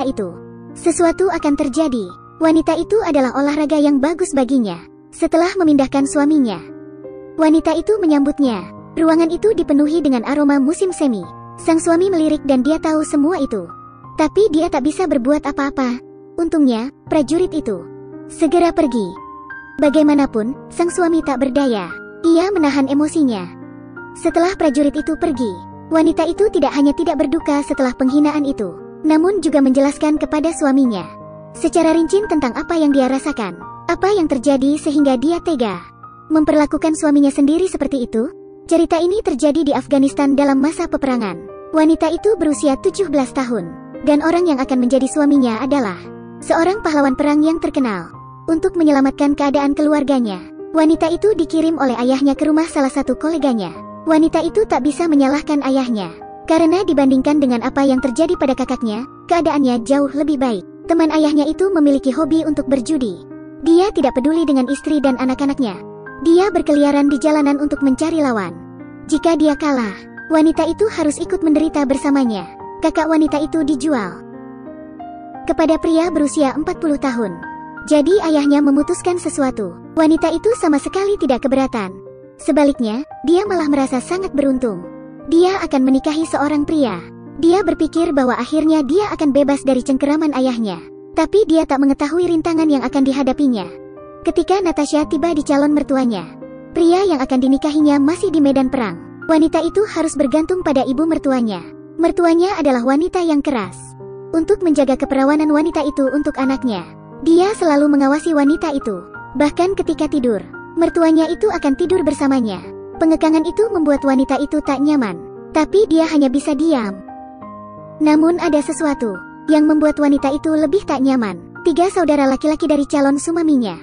itu. Sesuatu akan terjadi. Wanita itu adalah olahraga yang bagus baginya. Setelah memindahkan suaminya, wanita itu menyambutnya. Ruangan itu dipenuhi dengan aroma musim semi. Sang suami melirik dan dia tahu semua itu. Tapi dia tak bisa berbuat apa-apa. Untungnya, prajurit itu segera pergi. Bagaimanapun, sang suami tak berdaya. Ia menahan emosinya. Setelah prajurit itu pergi, wanita itu tidak hanya tidak berduka setelah penghinaan itu, namun juga menjelaskan kepada suaminya secara rinci tentang apa yang dia rasakan, apa yang terjadi sehingga dia tega memperlakukan suaminya sendiri seperti itu. Cerita ini terjadi di Afghanistan dalam masa peperangan. Wanita itu berusia 17 tahun, dan orang yang akan menjadi suaminya adalah seorang pahlawan perang yang terkenal. Untuk menyelamatkan keadaan keluarganya, wanita itu dikirim oleh ayahnya ke rumah salah satu koleganya. Wanita itu tak bisa menyalahkan ayahnya, karena dibandingkan dengan apa yang terjadi pada kakaknya, keadaannya jauh lebih baik. Teman ayahnya itu memiliki hobi untuk berjudi. Dia tidak peduli dengan istri dan anak-anaknya. Dia berkeliaran di jalanan untuk mencari lawan. Jika dia kalah, wanita itu harus ikut menderita bersamanya. Kakak wanita itu dijual kepada pria berusia 40 tahun. Jadi ayahnya memutuskan sesuatu. Wanita itu sama sekali tidak keberatan. Sebaliknya, dia malah merasa sangat beruntung. Dia akan menikahi seorang pria. Dia berpikir bahwa akhirnya dia akan bebas dari cengkeraman ayahnya. Tapi dia tak mengetahui rintangan yang akan dihadapinya. Ketika Natasha tiba di calon mertuanya, pria yang akan dinikahinya masih di medan perang. Wanita itu harus bergantung pada ibu mertuanya. Mertuanya adalah wanita yang keras. Untuk menjaga keperawanan wanita itu untuk anaknya, dia selalu mengawasi wanita itu. Bahkan ketika tidur, mertuanya itu akan tidur bersamanya. Pengekangan itu membuat wanita itu tak nyaman. Tapi dia hanya bisa diam. Namun ada sesuatu yang membuat wanita itu lebih tak nyaman. 3 saudara laki-laki dari calon suaminya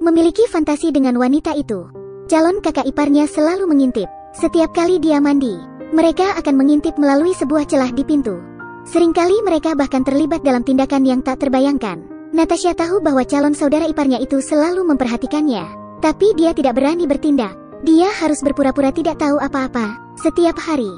memiliki fantasi dengan wanita itu. Calon kakak iparnya selalu mengintip. Setiap kali dia mandi, mereka akan mengintip melalui sebuah celah di pintu. Seringkali mereka bahkan terlibat dalam tindakan yang tak terbayangkan. Natasha tahu bahwa calon saudara iparnya itu selalu memperhatikannya. Tapi dia tidak berani bertindak. Dia harus berpura-pura tidak tahu apa-apa. Setiap hari,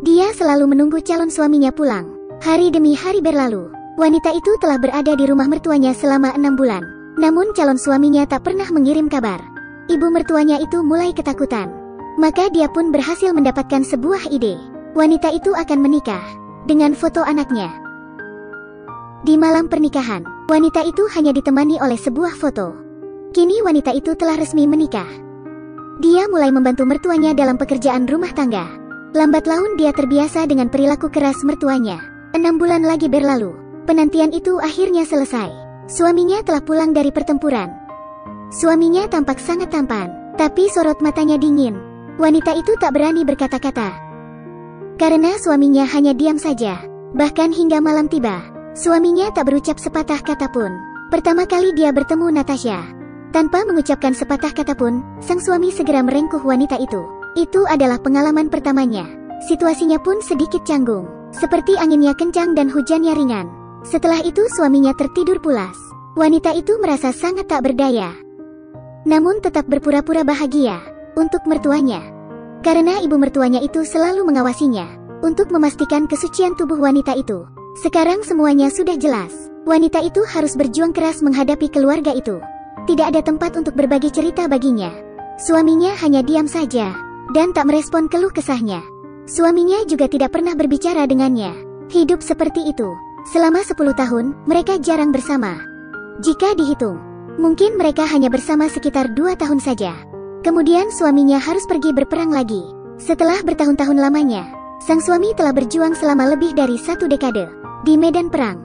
dia selalu menunggu calon suaminya pulang. Hari demi hari berlalu. Wanita itu telah berada di rumah mertuanya selama 6 bulan. Namun calon suaminya tak pernah mengirim kabar. Ibu mertuanya itu mulai ketakutan. Maka dia pun berhasil mendapatkan sebuah ide. Wanita itu akan menikah dengan foto anaknya. Di malam pernikahan, wanita itu hanya ditemani oleh sebuah foto. Kini wanita itu telah resmi menikah. Dia mulai membantu mertuanya dalam pekerjaan rumah tangga. Lambat laun dia terbiasa dengan perilaku keras mertuanya. 6 bulan lagi berlalu. Penantian itu akhirnya selesai. Suaminya telah pulang dari pertempuran. Suaminya tampak sangat tampan, tapi sorot matanya dingin. Wanita itu tak berani berkata-kata, karena suaminya hanya diam saja. Bahkan hingga malam tiba, suaminya tak berucap sepatah kata pun. Pertama kali dia bertemu Natasha, tanpa mengucapkan sepatah kata pun, sang suami segera merengkuh wanita itu. Itu adalah pengalaman pertamanya. Situasinya pun sedikit canggung, seperti anginnya kencang dan hujannya ringan. Setelah itu suaminya tertidur pulas. Wanita itu merasa sangat tak berdaya. Namun tetap berpura-pura bahagia untuk mertuanya. Karena ibu mertuanya itu selalu mengawasinya untuk memastikan kesucian tubuh wanita itu. Sekarang semuanya sudah jelas. Wanita itu harus berjuang keras menghadapi keluarga itu. Tidak ada tempat untuk berbagi cerita baginya. Suaminya hanya diam saja dan tak merespon keluh kesahnya. Suaminya juga tidak pernah berbicara dengannya. Hidup seperti itu selama 10 tahun, mereka jarang bersama. Jika dihitung, mungkin mereka hanya bersama sekitar 2 tahun saja. Kemudian suaminya harus pergi berperang lagi. Setelah bertahun-tahun lamanya, sang suami telah berjuang selama lebih dari 1 dekade di medan perang.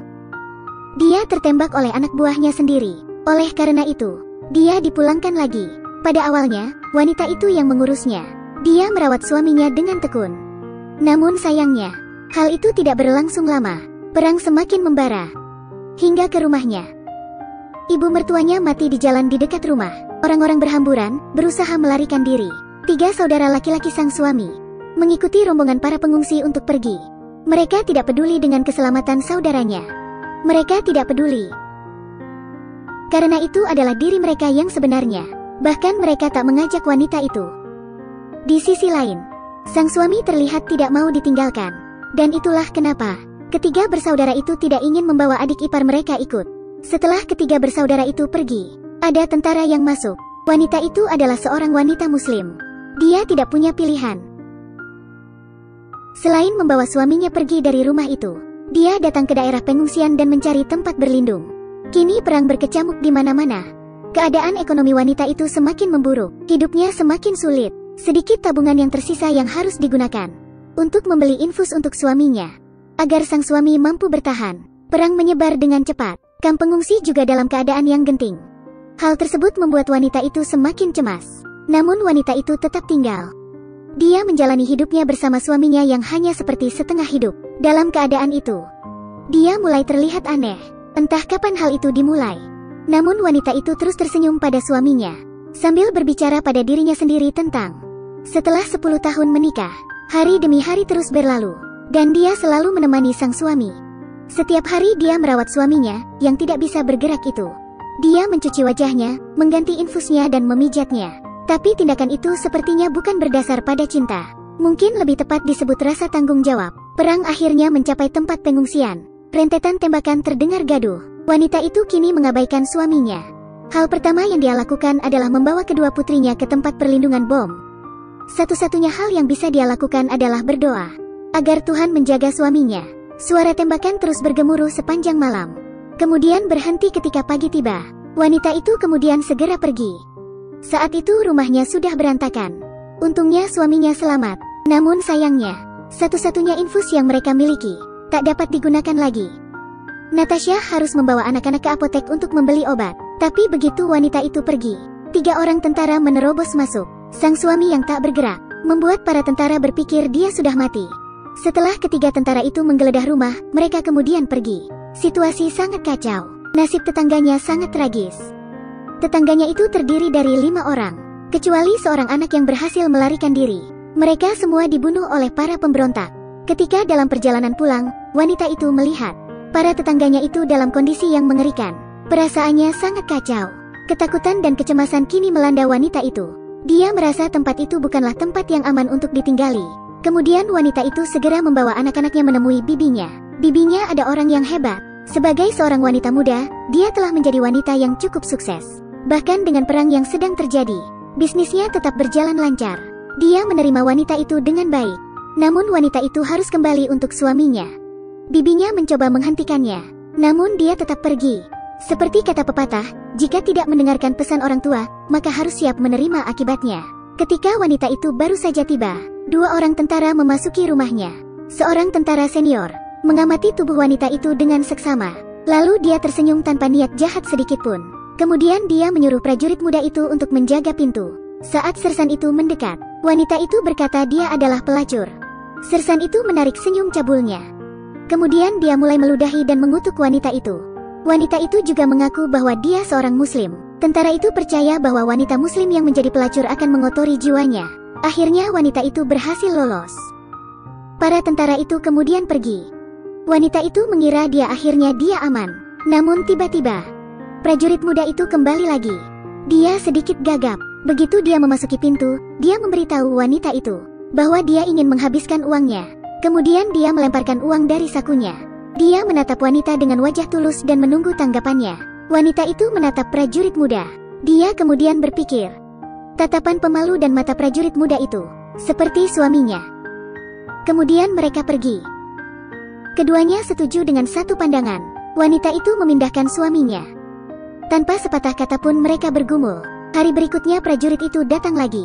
Dia tertembak oleh anak buahnya sendiri. Oleh karena itu, dia dipulangkan lagi. Pada awalnya, wanita itu yang mengurusnya. Dia merawat suaminya dengan tekun. Namun sayangnya, hal itu tidak berlangsung lama. Perang semakin membara hingga ke rumahnya. Ibu mertuanya mati di jalan di dekat rumah. Orang-orang berhamburan, berusaha melarikan diri. 3 saudara laki-laki sang suami mengikuti rombongan para pengungsi untuk pergi. Mereka tidak peduli dengan keselamatan saudaranya. Mereka tidak peduli, karena itu adalah diri mereka yang sebenarnya. Bahkan mereka tak mengajak wanita itu. Di sisi lain, sang suami terlihat tidak mau ditinggalkan. Dan itulah kenapa Ketiga bersaudara itu tidak ingin membawa adik ipar mereka ikut. Setelah ketiga bersaudara itu pergi, ada tentara yang masuk. Wanita itu adalah seorang wanita muslim. Dia tidak punya pilihan selain membawa suaminya pergi dari rumah itu. Dia datang ke daerah pengungsian dan mencari tempat berlindung. Kini perang berkecamuk di mana-mana. Keadaan ekonomi wanita itu semakin memburuk. Hidupnya semakin sulit. Sedikit tabungan yang tersisa yang harus digunakan untuk membeli infus untuk suaminya, agar sang suami mampu bertahan. Perang menyebar dengan cepat. Kamp pengungsi juga dalam keadaan yang genting. Hal tersebut membuat wanita itu semakin cemas. Namun wanita itu tetap tinggal. Dia menjalani hidupnya bersama suaminya yang hanya seperti setengah hidup. Dalam keadaan itu, dia mulai terlihat aneh. Entah kapan hal itu dimulai. Namun wanita itu terus tersenyum pada suaminya, sambil berbicara pada dirinya sendiri tentang setelah 10 tahun menikah, hari demi hari terus berlalu, dan dia selalu menemani sang suami. Setiap hari dia merawat suaminya yang tidak bisa bergerak itu. Dia mencuci wajahnya, mengganti infusnya dan memijatnya. Tapi tindakan itu sepertinya bukan berdasar pada cinta. Mungkin lebih tepat disebut rasa tanggung jawab. Perang akhirnya mencapai tempat pengungsian. Rentetan tembakan terdengar gaduh. Wanita itu kini mengabaikan suaminya. Hal pertama yang dia lakukan adalah membawa kedua putrinya ke tempat perlindungan bom. Satu-satunya hal yang bisa dia lakukan adalah berdoa agar Tuhan menjaga suaminya. Suara tembakan terus bergemuruh sepanjang malam. Kemudian berhenti ketika pagi tiba. Wanita itu kemudian segera pergi. Saat itu rumahnya sudah berantakan. Untungnya suaminya selamat. Namun sayangnya, satu-satunya infus yang mereka miliki tak dapat digunakan lagi. Natasha harus membawa anak-anak ke apotek untuk membeli obat. Tapi begitu wanita itu pergi, 3 orang tentara menerobos masuk. Sang suami yang tak bergerak membuat para tentara berpikir dia sudah mati. Setelah ketiga tentara itu menggeledah rumah, mereka kemudian pergi. Situasi sangat kacau. Nasib tetangganya sangat tragis. Tetangganya itu terdiri dari 5 orang, kecuali seorang anak yang berhasil melarikan diri. Mereka semua dibunuh oleh para pemberontak. Ketika dalam perjalanan pulang, wanita itu melihat para tetangganya itu dalam kondisi yang mengerikan. Perasaannya sangat kacau. Ketakutan dan kecemasan kini melanda wanita itu. Dia merasa tempat itu bukanlah tempat yang aman untuk ditinggali. Kemudian wanita itu segera membawa anak-anaknya menemui bibinya. Bibinya ada orang yang hebat. Sebagai seorang wanita muda, dia telah menjadi wanita yang cukup sukses. Bahkan dengan perang yang sedang terjadi, bisnisnya tetap berjalan lancar. Dia menerima wanita itu dengan baik. Namun wanita itu harus kembali untuk suaminya. Bibinya mencoba menghentikannya, namun dia tetap pergi. Seperti kata pepatah, jika tidak mendengarkan pesan orang tua, maka harus siap menerima akibatnya. Ketika wanita itu baru saja tiba, 2 orang tentara memasuki rumahnya. Seorang tentara senior mengamati tubuh wanita itu dengan seksama. Lalu dia tersenyum tanpa niat jahat sedikitpun. Kemudian dia menyuruh prajurit muda itu untuk menjaga pintu. Saat sersan itu mendekat, wanita itu berkata dia adalah pelacur. Sersan itu menarik senyum cabulnya. Kemudian dia mulai meludahi dan mengutuk wanita itu. Wanita itu juga mengaku bahwa dia seorang muslim. Tentara itu percaya bahwa wanita muslim yang menjadi pelacur akan mengotori jiwanya. Akhirnya wanita itu berhasil lolos. Para tentara itu kemudian pergi. Wanita itu mengira dia aman. Namun tiba-tiba, prajurit muda itu kembali lagi. Dia sedikit gagap. Begitu dia memasuki pintu, dia memberitahu wanita itu bahwa dia ingin menghabiskan uangnya. Kemudian dia melemparkan uang dari sakunya. Dia menatap wanita dengan wajah tulus dan menunggu tanggapannya. Wanita itu menatap prajurit muda. Dia kemudian berpikir. Tatapan pemalu dan mata prajurit muda itu seperti suaminya. Kemudian mereka pergi. Keduanya setuju dengan satu pandangan. Wanita itu memindahkan suaminya. Tanpa sepatah kata pun mereka bergumul. Hari berikutnya prajurit itu datang lagi.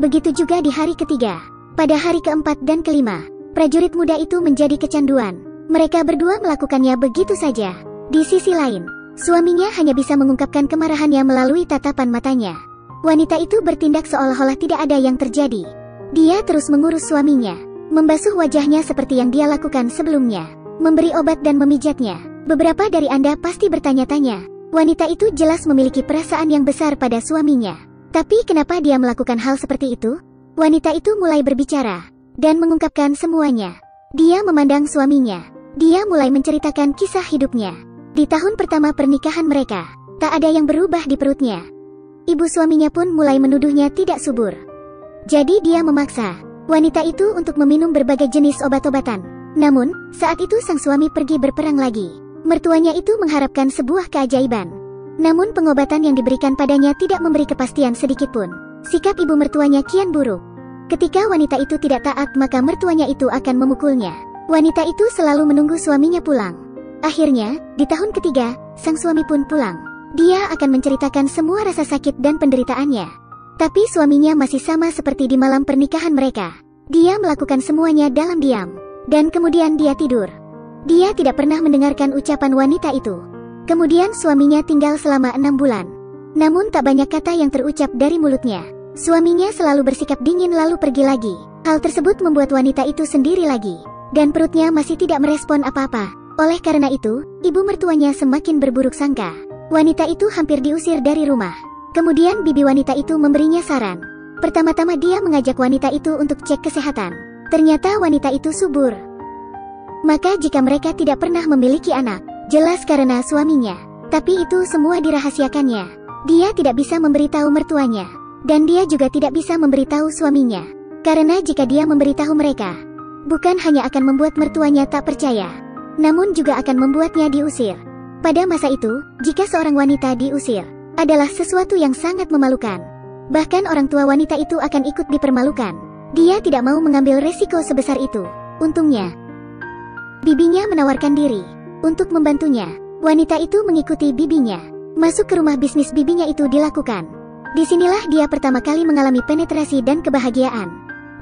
Begitu juga di hari ketiga. Pada hari keempat dan kelima, prajurit muda itu menjadi kecanduan. Mereka berdua melakukannya begitu saja. Di sisi lain, suaminya hanya bisa mengungkapkan kemarahannya melalui tatapan matanya. Wanita itu bertindak seolah-olah tidak ada yang terjadi. Dia terus mengurus suaminya, membasuh wajahnya seperti yang dia lakukan sebelumnya, memberi obat dan memijatnya. Beberapa dari Anda pasti bertanya-tanya, wanita itu jelas memiliki perasaan yang besar pada suaminya. Tapi kenapa dia melakukan hal seperti itu? Wanita itu mulai berbicara dan mengungkapkan semuanya. Dia memandang suaminya. Dia mulai menceritakan kisah hidupnya. Di tahun pertama pernikahan mereka, tak ada yang berubah di perutnya. Ibu suaminya pun mulai menuduhnya tidak subur. Jadi dia memaksa wanita itu untuk meminum berbagai jenis obat-obatan. Namun, saat itu sang suami pergi berperang lagi. Mertuanya itu mengharapkan sebuah keajaiban. Namun pengobatan yang diberikan padanya tidak memberi kepastian sedikitpun. Sikap ibu mertuanya kian buruk. Ketika wanita itu tidak taat, maka mertuanya itu akan memukulnya. Wanita itu selalu menunggu suaminya pulang. Akhirnya, di tahun ketiga, sang suami pun pulang. Dia akan menceritakan semua rasa sakit dan penderitaannya. Tapi suaminya masih sama seperti di malam pernikahan mereka. Dia melakukan semuanya dalam diam. Dan kemudian dia tidur. Dia tidak pernah mendengarkan ucapan wanita itu. Kemudian suaminya tinggal selama 6 bulan. Namun tak banyak kata yang terucap dari mulutnya. Suaminya selalu bersikap dingin lalu pergi lagi. Hal tersebut membuat wanita itu sendiri lagi. Dan perutnya masih tidak merespon apa-apa. Oleh karena itu, ibu mertuanya semakin berburuk sangka. Wanita itu hampir diusir dari rumah. Kemudian bibi wanita itu memberinya saran. Pertama-tama dia mengajak wanita itu untuk cek kesehatan. Ternyata wanita itu subur. Maka jika mereka tidak pernah memiliki anak, jelas karena suaminya. Tapi itu semua dirahasiakannya. Dia tidak bisa memberitahu mertuanya. Dan dia juga tidak bisa memberitahu suaminya. Karena jika dia memberitahu mereka, bukan hanya akan membuat mertuanya tak percaya, namun juga akan membuatnya diusir. Pada masa itu, jika seorang wanita diusir, adalah sesuatu yang sangat memalukan. Bahkan orang tua wanita itu akan ikut dipermalukan. Dia tidak mau mengambil resiko sebesar itu. Untungnya, bibinya menawarkan diri untuk membantunya. Wanita itu mengikuti bibinya. Masuk ke rumah bisnis bibinya itu dilakukan. Disinilah dia pertama kali mengalami penetrasi dan kebahagiaan.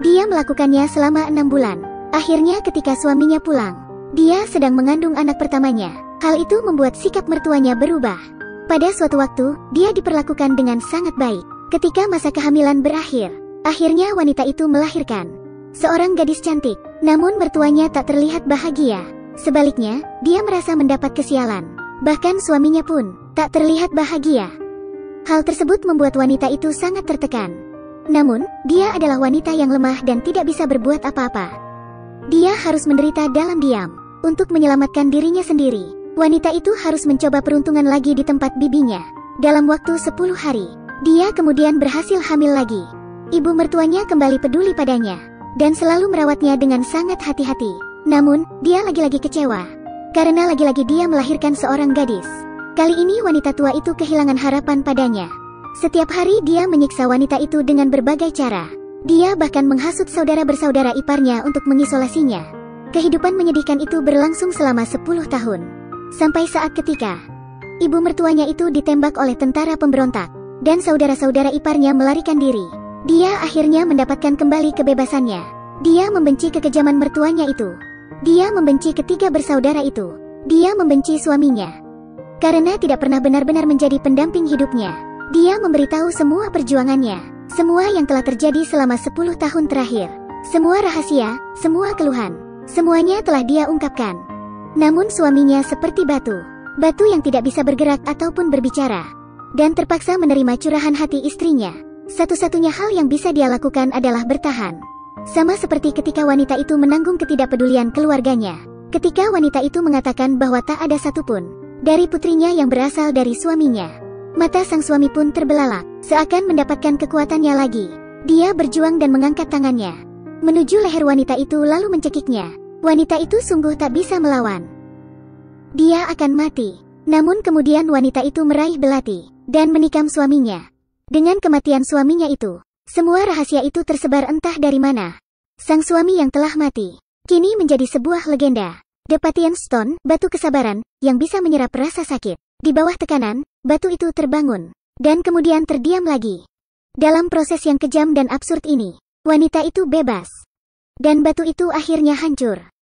Dia melakukannya selama 6 bulan. Akhirnya ketika suaminya pulang, dia sedang mengandung anak pertamanya. Hal itu membuat sikap mertuanya berubah. Pada suatu waktu, dia diperlakukan dengan sangat baik. Ketika masa kehamilan berakhir, akhirnya wanita itu melahirkan seorang gadis cantik. Namun mertuanya tak terlihat bahagia. Sebaliknya, dia merasa mendapat kesialan. Bahkan suaminya pun tak terlihat bahagia. Hal tersebut membuat wanita itu sangat tertekan. Namun, dia adalah wanita yang lemah dan tidak bisa berbuat apa-apa. Dia harus menderita dalam diam. Untuk menyelamatkan dirinya sendiri, wanita itu harus mencoba peruntungan lagi di tempat bibinya. Dalam waktu 10 hari, dia kemudian berhasil hamil lagi. Ibu mertuanya kembali peduli padanya dan selalu merawatnya dengan sangat hati-hati. Namun, dia lagi-lagi kecewa. Karena lagi-lagi dia melahirkan seorang gadis. Kali ini wanita tua itu kehilangan harapan padanya. Setiap hari dia menyiksa wanita itu dengan berbagai cara. Dia bahkan menghasut saudara bersaudara iparnya untuk mengisolasinya. Kehidupan menyedihkan itu berlangsung selama 10 tahun. Sampai saat ketika ibu mertuanya itu ditembak oleh tentara pemberontak dan saudara-saudara iparnya melarikan diri. Dia akhirnya mendapatkan kembali kebebasannya. Dia membenci kekejaman mertuanya itu. Dia membenci ketiga bersaudara itu. Dia membenci suaminya. Karena tidak pernah benar-benar menjadi pendamping hidupnya. Dia memberitahu semua perjuangannya. Semua yang telah terjadi selama 10 tahun terakhir. Semua rahasia, semua keluhan. Semuanya telah dia ungkapkan. Namun suaminya seperti batu. Batu yang tidak bisa bergerak ataupun berbicara. Dan terpaksa menerima curahan hati istrinya. Satu-satunya hal yang bisa dia lakukan adalah bertahan. Sama seperti ketika wanita itu menanggung ketidakpedulian keluarganya. Ketika wanita itu mengatakan bahwa tak ada satupun dari putrinya yang berasal dari suaminya. Mata sang suami pun terbelalak, seakan mendapatkan kekuatannya lagi. Dia berjuang dan mengangkat tangannya menuju leher wanita itu lalu mencekiknya. Wanita itu sungguh tak bisa melawan. Dia akan mati. Namun kemudian wanita itu meraih belati dan menikam suaminya. Dengan kematian suaminya itu, semua rahasia itu tersebar entah dari mana. Sang suami yang telah mati kini menjadi sebuah legenda. The Patience Stone, batu kesabaran, yang bisa menyerap rasa sakit. Di bawah tekanan, batu itu terbangun dan kemudian terdiam lagi. Dalam proses yang kejam dan absurd ini, wanita itu bebas. Dan batu itu akhirnya hancur.